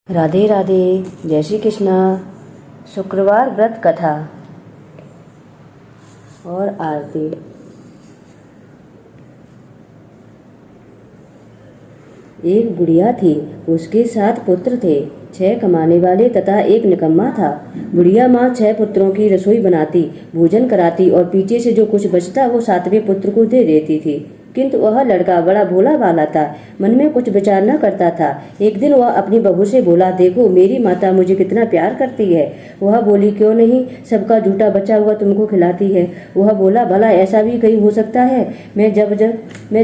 राधे राधे। जय श्री कृष्णा। शुक्रवार व्रत कथा और आरती। एक बुढ़िया थी, उसके 7 पुत्र थे, 6 कमाने वाले तथा एक निकम्मा था। बुढ़िया माँ 6 पुत्रों की रसोई बनाती, भोजन कराती और पीछे से जो कुछ बचता वो 7वें पुत्र को दे देती थी। किंतु वह लड़का बड़ा भोला भाला था, मन में कुछ विचार न करता था। एक दिन वह अपनी बहू से बोला, देखो मेरी माता मुझे कितना प्यार करती है। वह बोली, क्यों नहीं, सबका जूठा बचा हुआ तुमको खिलाती है। वह बोला, भला ऐसा भी कहीं हो सकता है? मैं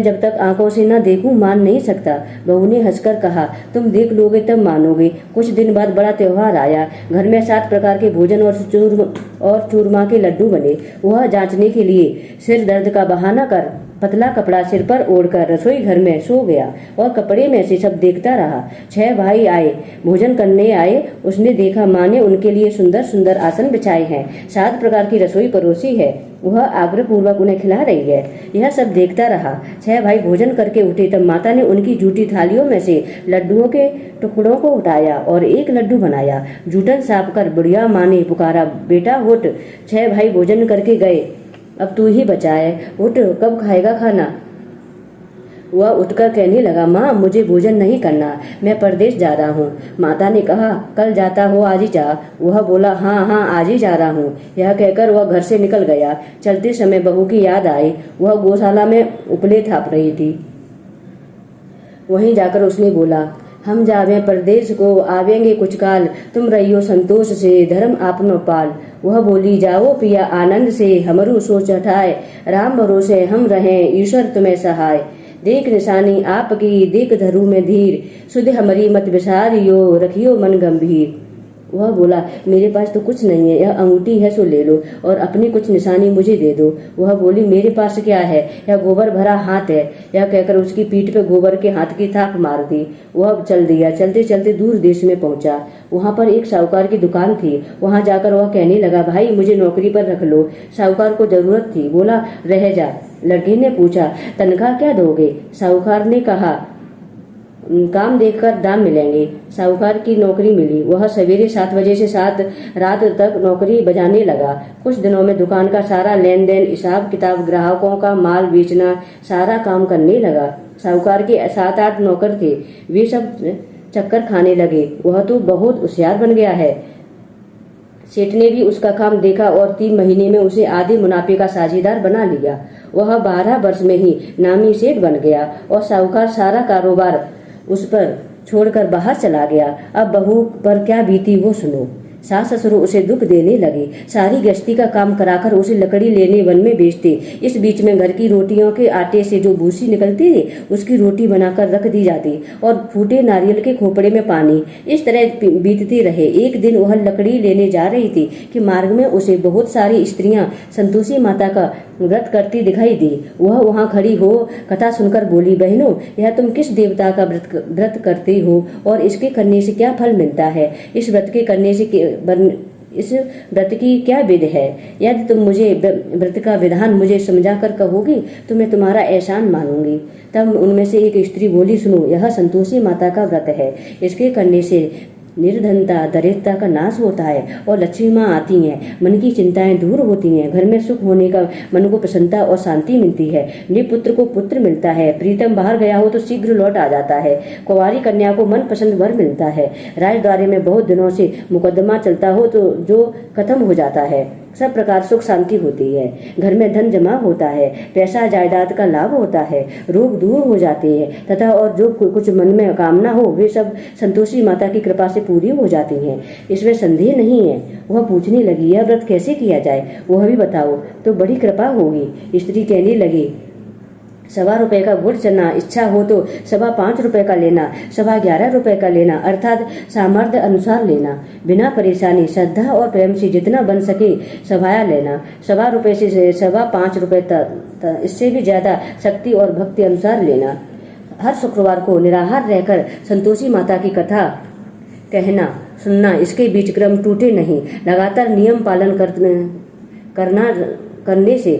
जब तक आंखों से न देखूं मान नहीं सकता। बहू ने हंसकर कहा, तुम देख लोगे तब मानोगे। कुछ दिन बाद बड़ा त्योहार आया। घर में 7 प्रकार के भोजन और चूरमा के लड्डू बने। वह जांचने के लिए सिर दर्द का बहाना कर पतला कपड़ा सिर पर ओढ़कर रसोई घर में सो गया और कपड़े में से सब देखता रहा। 6 भाई आए, भोजन करने आए। उसने देखा माँ ने उनके लिए सुंदर सुंदर आसन बिछाए हैं, 7 प्रकार की रसोई परोसी है, वह आग्रह पूर्वक उन्हें खिला रही है। यह सब देखता रहा। 6 भाई भोजन करके उठे तब माता ने उनकी जूठी थालियों में से लड्डुओं के टुकड़ों को उठाया और एक लड्डू बनाया। जूठन साफ कर बुढ़िया माँ ने पुकारा, बेटा उठ। 6 भाई भोजन करके गए, अब तू ही बचा है, उठ, कब खाएगा खाना? वह उठकर कहने लगा, माँ मुझे भोजन नहीं करना, मैं परदेश जा रहा हूँ। माता ने कहा, कल जाता हो आज ही जा। वह बोला, हाँ हाँ आज ही जा रहा हूँ। यह कहकर वह घर से निकल गया। चलते समय बहू की याद आई। वह गौशाला में उपले थाप रही थी। वहीं जाकर उसने बोला, हम जावे परदेश को, आवेंगे कुछ काल, तुम रहियो संतोष से, धर्म आपनो पाल। वह बोली, जाओ पिया आनंद से, हमरू सोच हटाए, राम भरोसे हम रहें, ईश्वर तुम्हें सहाय। देख निशानी आपकी, देख धरू में धीर, सुध हमारी मत विसारियो, रखियो मन गंभीर। वह बोला, मेरे पास तो कुछ नहीं है, यह अंगूठी है सो ले लो और अपनी कुछ निशानी मुझे दे दो। वह बोली, मेरे पास क्या है, यह गोबर भरा हाथ है। यह कहकर उसकी पीठ पे गोबर के हाथ की थाप मार दी। वह चल दिया। चलते चलते दूर देश में पहुंचा। वहां पर एक साहूकार की दुकान थी। वहां जाकर वह कहने लगा, भाई मुझे नौकरी पर रख लो। साहूकार को जरूरत थी। बोला, रह जा। लड़के ने पूछा, तनख्वाह क्या दोगे? साहूकार ने कहा, काम देखकर दाम मिलेंगे। साहूकार की नौकरी मिली। वह सवेरे 7 बजे से 7 रात तक नौकरी बजाने लगा। कुछ दिनों में दुकान का सारा लेन देन, हिसाब किताब, ग्राहकों का माल बेचना, सारा काम करने लगा। साहूकार के 7-8 नौकर थे, वे सब चक्कर खाने लगे। वह तो बहुत होशियार बन गया है। सेठ ने भी उसका काम देखा और 3 महीने में उसे आधे मुनाफे का साझेदार बना लिया। वह 12 वर्ष में ही नामी सेठ बन गया और साहूकार सारा कारोबार उस पर छोड़कर बाहर चला गया। अब बहू पर क्या बीती वो सुनो। सास ससुर उसे दुख देने लगे। सारी गृहस्थी का काम कराकर उसे लकड़ी लेने वन में बेचते। इस बीच में घर की रोटियों के आटे से जो भूसी निकलती थी उसकी रोटी बनाकर रख दी जाती और फूटे नारियल के खोपड़े में पानी। इस तरह बीतते रहे। एक दिन वह लकड़ी लेने जा रही थी कि मार्ग में उसे बहुत सारी स्त्रियां संतोषी माता का व्रत करती दिखाई दी। वह वहां खड़ी हो कथा सुनकर बोली, बहनों यह तुम किस देवता का व्रत करते हो और इसके करने से क्या फल मिलता है? इस व्रत के करने से इस व्रत की क्या विधि है? यदि तुम मुझे व्रत का विधान मुझे समझाकर कहोगी तो मैं तुम्हारा एहसान मानूंगी। तब उनमें से एक स्त्री बोली, सुनो, यह संतोषी माता का व्रत है। इसके करने से निर्धनता दरिद्रता का नाश होता है और लक्ष्मी माँ आती हैं, मन की चिंताएं दूर होती हैं, घर में सुख होने का मन को प्रसन्नता और शांति मिलती है, निपुत्र को पुत्र मिलता है, प्रीतम बाहर गया हो तो शीघ्र लौट आ जाता है, कुंवारी कन्या को मन पसंद वर मिलता है, राजद्वारे में बहुत दिनों से मुकदमा चलता हो तो जो खत्म हो जाता है, सब प्रकार सुख शांति होती है, घर में धन जमा होता है, पैसा जायदाद का लाभ होता है, रोग दूर हो जाते हैं तथा और जो कुछ मन में कामना हो वे सब संतोषी माता की कृपा से पूरी हो जाती हैं। इसमें संदेह नहीं है। वह पूछने लगी, यह व्रत कैसे किया जाए, वह भी बताओ तो बड़ी कृपा होगी। स्त्री कहने लगी, 1.25 रुपए का गुड़ चना, इच्छा हो तो 5.25 रुपए का लेना, 11.25 रुपए का लेना, अर्थात सामर्थ्य अनुसार लेना, बिना परेशानी, श्रद्धा और प्रेम से जितना बन सके सभाया लेना। 1.25 रुपए से 5.25 रुपए तक, इससे भी ज्यादा शक्ति और भक्ति अनुसार लेना। हर शुक्रवार को निराहार रहकर संतोषी माता की कथा कहना सुनना, इसके बीच क्रम टूटे नहीं। लगातार नियम पालन करने से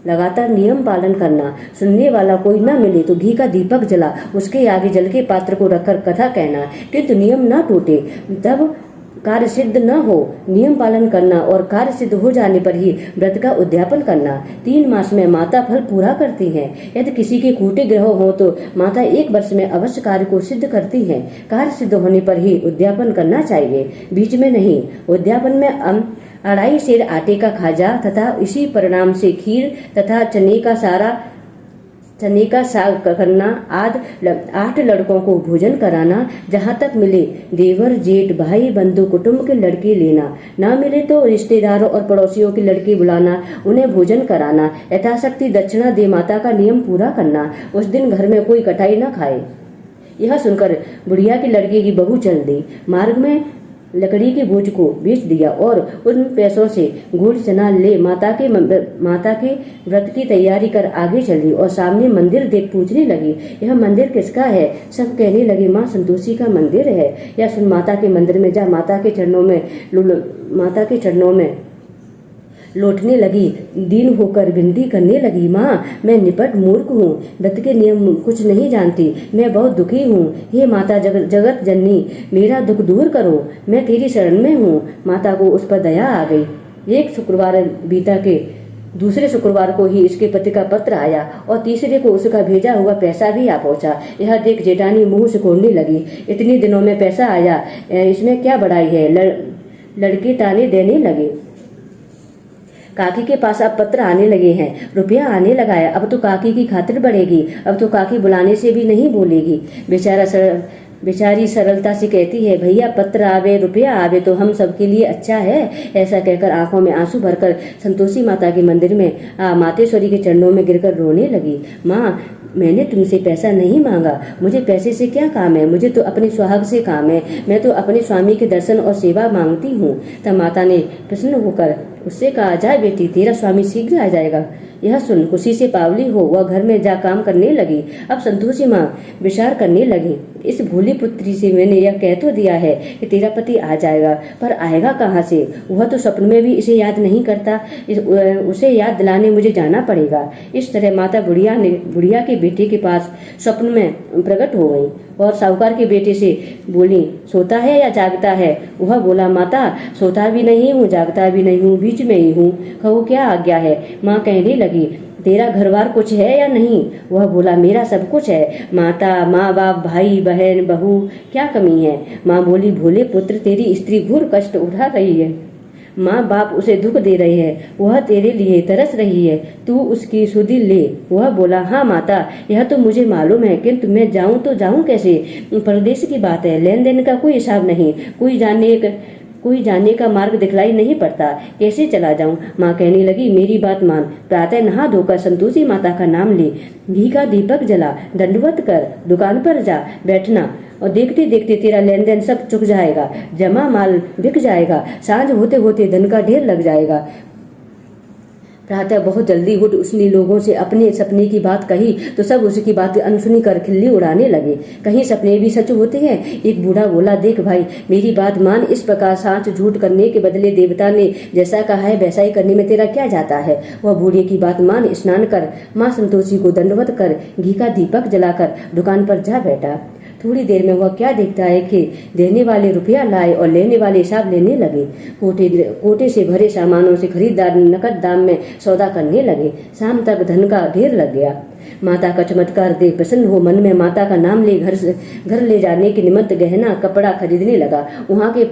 लगातार नियम पालन करना, सुनने वाला कोई न मिले तो घी का दीपक जला उसके आगे जल के पात्र को रखकर कथा कहना, किंतु नियम न टूटे तब कार्य सिद्ध न हो। नियम पालन करना और कार्य सिद्ध हो जाने पर ही व्रत का उद्यापन करना। 3 मास में माता फल पूरा करती है। यदि किसी के कूटे ग्रह हो तो माता 1 वर्ष में अवश्य कार्य को सिद्ध करती है। कार्य सिद्ध होने पर ही उद्यापन करना चाहिए, बीच में नहीं। उद्यापन में 2.5 सेर आटे का खाजा तथा इसी परिणाम से खीर तथा चने का साग करना, 8 लड़कों को भोजन कराना, जहाँ तक मिले देवर जेठ भाई बंधु कुटुंब के लड़के लेना, ना मिले तो रिश्तेदारों और पड़ोसियों के लड़के बुलाना, उन्हें भोजन कराना, यथाशक्ति दक्षिणा दे माता का नियम पूरा करना। उस दिन घर में कोई कटाई न खाए। यह सुनकर बुढ़िया की लड़के की बहू चल दी। मार्ग में लकड़ी के बोझ को बेच दिया और उन पैसों से गुड़ चना ले माता के व्रत की तैयारी कर आगे चली और सामने मंदिर देख पूछने लगी, यह मंदिर किसका है? सब कहने लगे, माँ संतोषी का मंदिर है। या सुन, माता के मंदिर में जा। माता के चरणों में लौटने लगी, दीन होकर विनती करने लगी, माँ मैं निपट मूर्ख हूँ, व्रत के नियम कुछ नहीं जानती, मैं बहुत दुखी हूँ। हे माता जगत जननी, मेरा दुख दूर करो, मैं तेरी शरण में हूँ। माता को उस पर दया आ गई। एक शुक्रवार बीता के दूसरे शुक्रवार को ही इसके पति का पत्र आया और तीसरे को उसका भेजा हुआ पैसा भी आ पहुंचा। यह देख जेठानी मुंह सिकोड़ने लगी, इतने दिनों में पैसा आया, इसमें क्या बड़ाई है? लड़के ताने देने लगे। काकी के पास अब पत्र आने लगे हैं, रुपया आने लगा है, अब तो काकी की खातिर बढ़ेगी, अब तो काकी बुलाने से भी नहीं बोलेगी। बेचारी सरलता से कहती है, भैया पत्र आवे रुपया आवे तो हम सबके लिए अच्छा है। ऐसा कहकर आंखों में आंसू भरकर संतोषी माता के मंदिर में मातेश्वरी के चरणों में गिरकर रोने लगी। माँ मैंने तुमसे पैसा नहीं मांगा, मुझे पैसे से क्या काम है, मुझे तो अपने सुहाग से काम है, मैं तो अपने स्वामी के दर्शन और सेवा मांगती हूँ। तब माता ने प्रसन्न होकर उससे कहा, जा बेटी तेरा स्वामी शीघ्र आ जाएगा। यह सुन खुशी से पावली हो वह घर में जा काम करने लगी। अब संतोषी माँ विचार करने लगी, इस भोली पुत्री से मैंने यह कह तो दिया है कि तेरा पति आ जाएगा, पर आएगा कहाँ से? वह तो स्वप्न में भी इसे याद नहीं करता, उसे याद दिलाने मुझे जाना पड़ेगा। इस तरह माता बुढ़िया के बेटे के पास स्वप्न में प्रकट हो गई और साहूकार के बेटे से बोली, सोता है या जागता है? वह बोला, माता सोता भी नहीं हूँ जागता भी नहीं हूँ, बीच में ही हूँ, कहो क्या आज्ञा है? माँ कहने लगी, तेरा घरवार कुछ है या नहीं? वह बोला, मेरा सब कुछ है माता, माँ बाप भाई बहन बहू, क्या कमी है? माँ बोली, भोले पुत्र तेरी स्त्री घोर कष्ट उठा रही है, माँ बाप उसे दुख दे रहे हैं, वह तेरे लिए तरस रही है, तू उसकी सुधि ले। वह बोला, हाँ माता यह तो मुझे मालूम है, किंतु मैं जाऊँ तो जाऊँ कैसे? परदेश की बात है, लेन देन का कोई हिसाब नहीं, कोई जाने का मार्ग दिखलाई नहीं पड़ता, कैसे चला जाऊं? माँ कहने लगी, मेरी बात मान, प्रातः नहा धोकर संतोषी माता का नाम ले, घी का दीपक जला, दंडवत कर, दुकान पर जा बैठना और देखते देखते तेरा लेन देन सब चुक जाएगा, जमा माल बिक जाएगा, सांझ होते होते धन का ढेर लग जाएगा। प्रातः बहुत जल्दी उठ उसने लोगों से अपने सपने की बात कही तो सब उसकी बात अनसुनी कर खिल्ली उड़ाने लगे। कहीं सपने भी सच होते हैं। एक बूढ़ा बोला, देख भाई मेरी बात मान, इस प्रकार सांच झूठ करने के बदले देवता ने जैसा कहा है वैसा ही करने में तेरा क्या जाता है? वह बूढ़े की बात मान, स्नान कर, माँ संतोषी को दंडवत कर, घी का दीपक जलाकर दुकान पर जा बैठा। थोड़ी देर में वह क्या देखता है कि देने वाले रुपया लाए और लेने वाले हिसाब लेने लगे। कोटे से भरे सामानों से खरीदार नकद दाम में सौदा करने लगे। शाम तक धन का ढेर लग गया। माता का चमत्कार देख प्रसन्न हो मन में माता का नाम ले घर ले जाने के निमित्त गहना कपड़ा खरीदने लगा। वहाँ के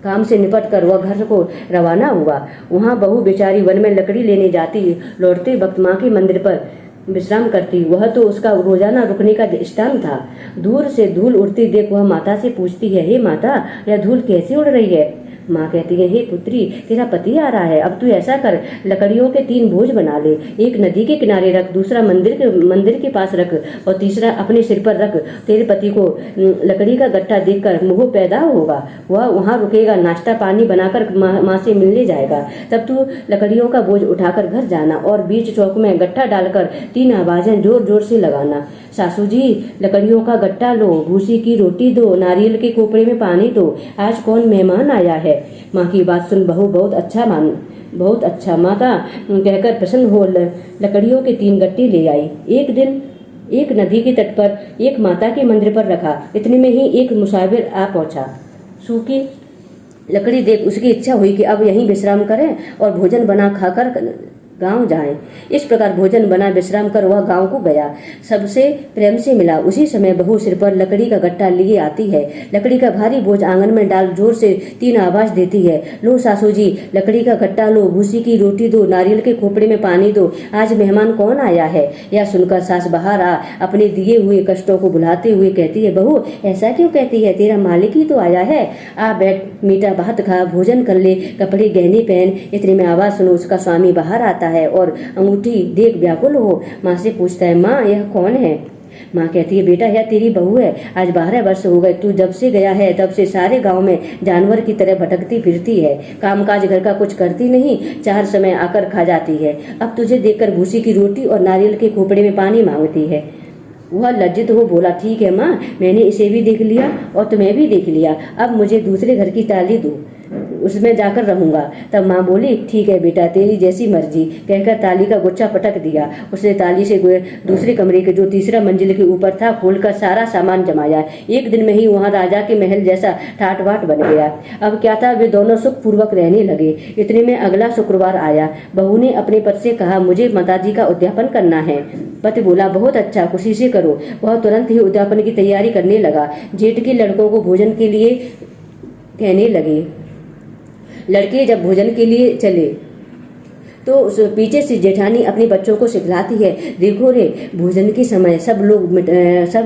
काम से निपट कर वह घर को रवाना हुआ। वहाँ बहू बेचारी वन में लकड़ी लेने जाती, लौटते वक्त माँ के मंदिर पर विश्राम करती। वह तो उसका रोजाना रुकने का स्थान था। दूर से धूल उड़ती देख वह माता से पूछती है, हे माता यह धूल कैसे उड़ रही है? माँ कहती है, हे पुत्री तेरा पति आ रहा है, अब तू ऐसा कर लकड़ियों के 3 बोझ बना ले, एक नदी के किनारे रख, दूसरा मंदिर के पास रख और तीसरा अपने सिर पर रख। तेरे पति को लकड़ी का गट्ठा देखकर मोह पैदा होगा, वह वहाँ रुकेगा, नाश्ता पानी बनाकर माँ से मिलने जाएगा। तब तू लकड़ियों का बोझ उठाकर घर जाना और बीच चौक में गट्ठा डालकर 3 आवाजें जोर जोर से लगाना, सासू जी लकड़ियों का गट्टा लो, भूसी की रोटी दो, नारियल के कोपड़े में पानी दो, आज कौन मेहमान आया है? माँ की बात सुन बहू बहुत अच्छा बहुत अच्छा माता कहकर प्रसन्न हो लकड़ियों के 3 गट्टे ले आई। एक दिन एक नदी के तट पर एक माता के मंदिर पर रखा। इतने में ही एक मुसाफिर आ पहुंचा। सूखी लकड़ी देख उसकी इच्छा हुई कि अब यहीं विश्राम करें और भोजन बना खाकर गांव जाएं। इस प्रकार भोजन बना विश्राम कर वह गांव को गया। सबसे प्रेम से मिला। उसी समय बहू सिर पर लकड़ी का गट्टा लिए आती है। लकड़ी का भारी बोझ आंगन में डाल जोर से 3 आवाज देती है। लो सासू जी, लकड़ी का गट्टा लो, भूसी की रोटी दो, नारियल के खोपड़े में पानी दो, आज मेहमान कौन आया है। यह सुनकर सास बाहर आ अपने दिए हुए कष्टों को भुलाते हुए कहती है, बहू ऐसा क्यों कहती है, तेरा मालिक ही तो आया है। आ बैठ, मीठा भात खा, भोजन कर ले, कपड़े गहने पहन। इतने में आवाज सुनो उसका स्वामी बाहर आता है और अंगूठी देख व्याकुल हो माँ से पूछता है, माँ यह कौन है। माँ कहती है, बेटा यह तेरी बहू है। आज 12 वर्ष हो गए, तू जब से गया है तब से सारे गांव में जानवर की तरह भटकती फिरती है। कामकाज घर का कुछ करती नहीं, 4 समय आकर खा जाती है। अब तुझे देखकर भूसी की रोटी और नारियल के खोपड़े में पानी मांगती है। वह लज्जित हो बोला, ठीक है माँ, मैंने इसे भी देख लिया और तुम्हें भी देख लिया। अब मुझे दूसरे घर की ताली दो, उसमें जाकर रहूंगा। तब माँ बोली, ठीक है बेटा, तेरी जैसी मर्जी, कहकर ताली का गुच्छा पटक दिया। उसने ताली से दूसरे कमरे के जो 3रा मंजिल के ऊपर था खोलकर सारा सामान जमाया। एक दिन में ही वहाँ राजा के महल जैसा ठाट बाट बन गया। अब क्या था, वे दोनों सुख पूर्वक रहने लगे। इतने में अगला शुक्रवार आया। बहू ने अपने पति से कहा, मुझे माताजी का उद्यापन करना है। पति बोला, बहुत अच्छा, खुशी से करो। वह तुरंत ही उद्यापन की तैयारी करने लगा। जेठ के लड़कों को भोजन के लिए कहने लगे। लड़के जब भोजन के लिए चले तो पीछे से जेठानी अपने बच्चों को सिखलाती है, देखो रे, भोजन के समय सब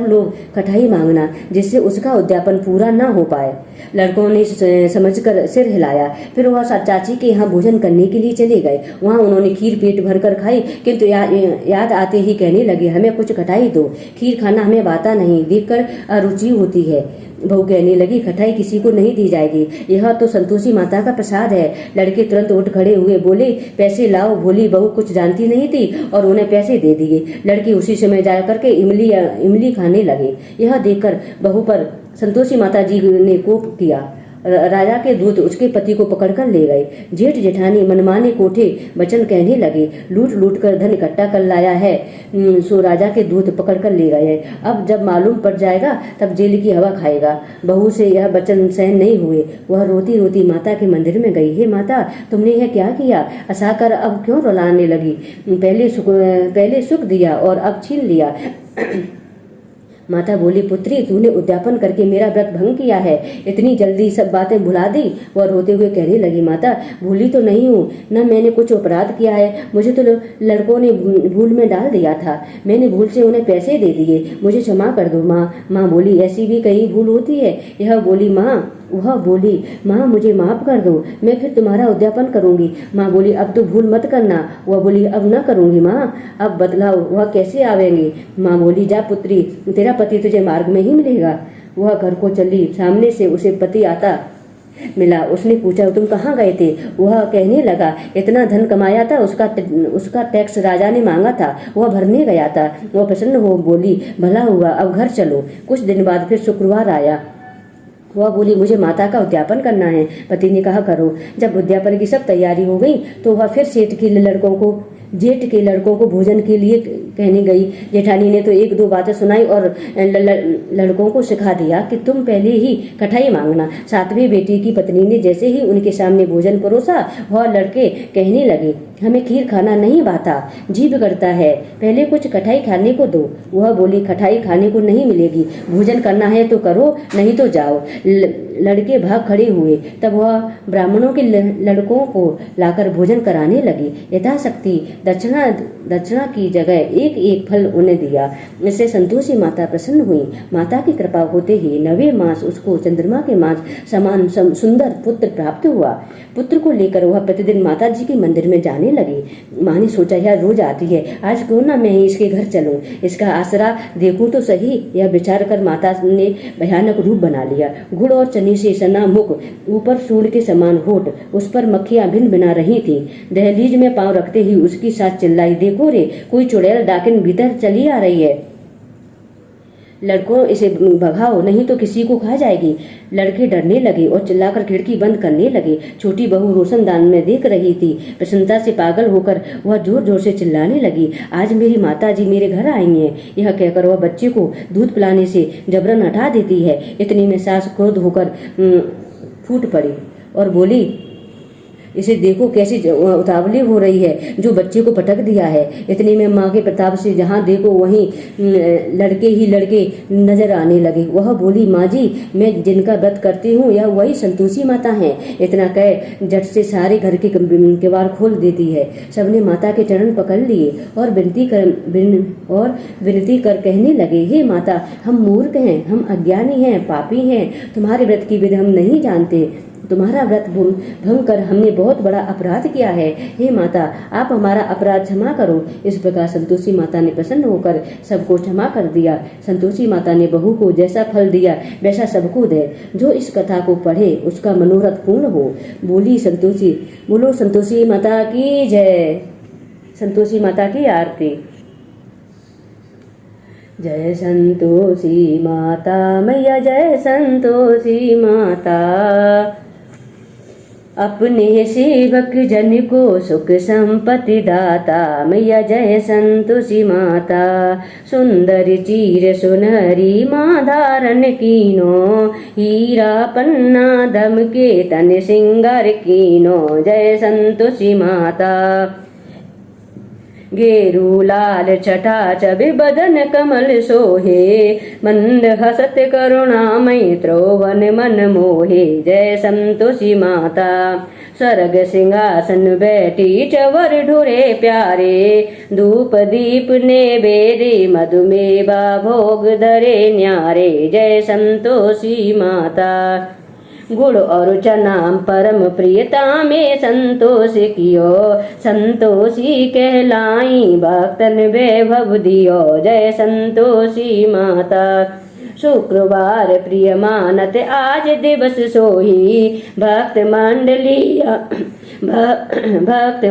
लोग कटाई मांगना, जिससे उसका उद्यापन पूरा ना हो पाए। लड़कों ने समझकर सिर हिलाया। फिर वह चाची के यहाँ भोजन करने के लिए चले गए। वहाँ उन्होंने खीर पेट भरकर खाई, किंतु याद आते ही कहने लगे, हमें कुछ खटाई दो, खीर खाना हमें बाता नहीं, देखकर अरुचि होती है। बहू कहने लगी, खटाई किसी को नहीं दी जाएगी, यह तो संतोषी माता का प्रसाद है। लड़के तुरंत उठ खड़े हुए बोले, पैसे लाओ। भोली बहू कुछ जानती नहीं थी और उन्हें पैसे दे दिए। लड़के उसी समय जा करके इमली खाने लगे। यह देखकर बहू पर संतोषी माता जी ने कोप किया। राजा के दूत उसके पति को पकड़कर ले गए। जेठ जेठानी मनमाने कोठे वचन कहने लगे, लूट लूट कर धन इकट्ठा कर लाया है, सो राजा के दूत पकड़कर ले गए। अब जब मालूम पड़ जाएगा तब जेल की हवा खाएगा। बहू से यह वचन सहन नहीं हुए। वह रोती रोती माता के मंदिर में गई। हे माता, तुमने यह क्या किया, असाकर अब क्यों रुलाने लगी। पहले सुख दिया और अब छीन लिया। माता बोली, पुत्री, तूने उद्यापन करके मेरा व्रत भंग किया है, इतनी जल्दी सब बातें भुला दी। वह रोते हुए कहने लगी, माता भूली तो नहीं हूँ, न मैंने कुछ अपराध किया है, मुझे तो लड़कों ने भूल में डाल दिया था, मैंने भूल से उन्हें पैसे दे दिए, मुझे क्षमा कर दो माँ। माँ बोली, ऐसी भी कई भूल होती है। वह बोली, माँ मुझे माफ कर दो, मैं फिर तुम्हारा उद्यापन करूंगी। माँ बोली, अब तो भूल मत करना। वह बोली, अब न करूंगी माँ, अब बदलाव वह कैसे आवेंगे। माँ बोली, जा पुत्री, तेरा पति तुझे मार्ग में ही मिलेगा। वह घर को चली। सामने से उसे पति आता मिला। उसने पूछा, तुम कहाँ गए थे। वह कहने लगा, इतना धन कमाया था, उसका टैक्स राजा ने मांगा था, वह भरने गया था। वह प्रसन्न हो बोली, भला हुआ, अब घर चलो। कुछ दिन बाद फिर शुक्रवार आया। वह बोली, मुझे माता का उद्यापन करना है। पति ने कहा, करो। जब उद्यापन की सब तैयारी हो गई तो वह फिर जेठ के लड़कों को भोजन के लिए कहने गई। जेठानी ने तो 1-2 बातें सुनाई और लड़कों को सिखा दिया कि तुम पहले ही कटाई मांगना। 7वीं बेटी की पत्नी ने जैसे ही उनके सामने भोजन परोसा, वह लड़के कहने लगे, हमें खीर खाना नहीं भाता, जीभ करता है, पहले कुछ कटाई खाने को दो। वह बोली, खटाई खाने को नहीं मिलेगी, भोजन करना है तो करो, नहीं तो जाओ। लड़के भाग खड़े हुए। तब वह ब्राह्मणों के लड़कों को लाकर भोजन कराने लगी। यथाशक्ति दक्षिणा की जगह एक एक फल उन्हें दिया। इससे संतोषी माता प्रसन्न हुई। माता की कृपा होते ही 9वें मास उसको चंद्रमा के मास समान सुंदर पुत्र प्राप्त हुआ। पुत्र को लेकर वह प्रतिदिन माता जी के मंदिर में जाने लगी। माँ ने सोचा, यह रोज आती है, आज क्यों ना मैं इसके घर चलूं, इसका आसरा देखूं तो सही। यह विचार कर माता ने भयानक रूप बना लिया। गुड़ और चने से सना मुख, ऊपर सूंड के समान होठ, उस पर मक्खियां भिन भिना रही थी। दहलीज में पांव रखते ही उसकी सास चिल्लाई, देखो रे, कोई चुड़ैल डाकिन भीतर चली आ रही है। लड़कों इसे भगाओ, नहीं तो किसी को खा जाएगी। लड़के डरने लगे और चिल्लाकर खिड़की बंद करने लगे। छोटी बहू रोशनदान में देख रही थी। प्रसन्नता से पागल होकर वह जोर जोर से चिल्लाने लगी, आज मेरी माता जी मेरे घर आई हैं। यह कहकर वह बच्चे को दूध पिलाने से जबरन हटा देती है। इतनी में सास क्रोध होकर फूट पड़ी और बोली, इसे देखो कैसी उतावली हो रही है, जो बच्चे को पटक दिया है। इतने में माँ के प्रताप से जहाँ देखो वहीं लड़के ही लड़के नजर आने लगे। वह बोली, माँ जी, मैं जिनका व्रत करती हूँ यह वही संतोषी माता हैं। इतना कह झट से सारे घर के किवाड़ खोल देती है। सबने माता के चरण पकड़ लिए और विनती कर कहने लगे, हे माता, हम मूर्ख हैं, हम अज्ञानी हैं, पापी हैं। तुम्हारे व्रत की विधि हम नहीं जानते। तुम्हारा व्रत भंग कर हमने बहुत बड़ा अपराध किया है। हे माता, आप हमारा अपराध क्षमा करो। इस प्रकार संतोषी माता ने प्रसन्न होकर सबको क्षमा कर दिया। संतोषी माता ने बहू को जैसा फल दिया वैसा सबको दे। जो इस कथा को पढ़े उसका मनोरथ पूर्ण हो। बोलो संतोषी माता की जय। संतोषी माता की आरती। जय संतोषी माता मैया, जय संतोषी माता। अपने सेवक जन को सुख संपत्ति दाता मैया, जय संतोषी माता। सुंदर चीर सुनहरी माँ धारण कीनो, हीरा पन्ना दम के तन सिंगार कीनो, जय संतोषी माता। गेरू लाल छटा छवि बदन कमल सोहे, मंद हसत करुणा मैत्रोवन मन मोहे, जय संतोषी माता। स्वर्ग सिंहासन बैठी चवर ढुरे प्यारे, धूप दीप ने बेदी मधुमेवा भोग धरे न्यारे, जय संतोषी माता। गुड़ और चना परम प्रियता में संतोष कियो, संतोषी कहलाई भक्तन वैभव दियो, जय संतोषी माता। शुक्रवार प्रिय मानत आज दिवस सोही, भक्त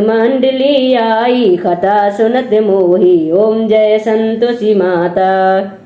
मंडली आई कथा सुनत मोही, ओम जय संतोषी माता।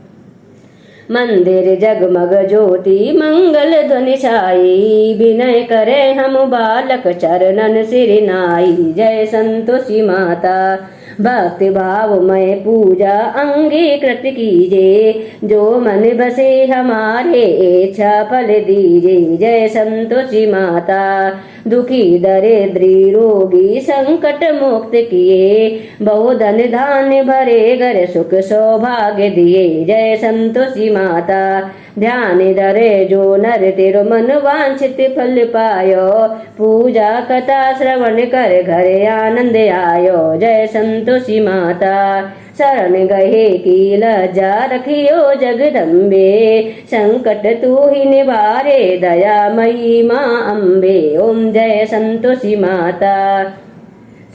मंदिर जगमग ज्योति मंगल ध्वनि छाई, विनय करे हम बालक चरणन सिर नाई, जय संतोषी माता। भक्ति भावमय पूजा अंगीकृत कीजे, जो मन बसे हमारे इच्छा फल दीजे, जय संतोषी माता। दुखी दरिद्री रोगी संकट मुक्त किए, बहु धन धान्य भरे घर सुख सौभाग्य दिए, जय संतोषी माता। ध्यान धरे जो नर तेरो मन वांछित फल पायो, पूजा कथा श्रवण कर घर आनंद आयो, जय संतोषी माता। शरण गहे की लज्जा रखियो जगदम्बे, संकट तू ही निवारे दयामयी माँ अम्बे, ओम जय संतोषी माता।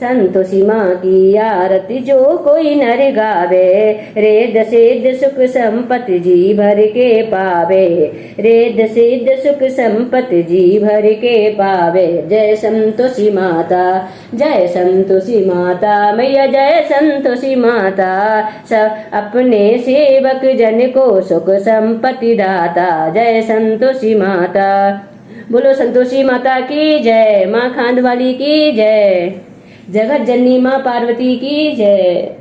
संतोषी माँ की आरती जो कोई नर गावे, रेद सिद्ध सुख संपत्ति जी भर के पावे, रेद सिद्ध सुख संपत्ति जी भर के पावे, जय संतोषी माता। जय संतोषी माता मैया, जय संतोषी माता। सब अपने सेवक जन को सुख संपत्ति दाता, जय संतोषी माता। बोलो संतोषी माता की जय। माँ खांड वाली की जय। जगत जननी माँ पार्वती की जय।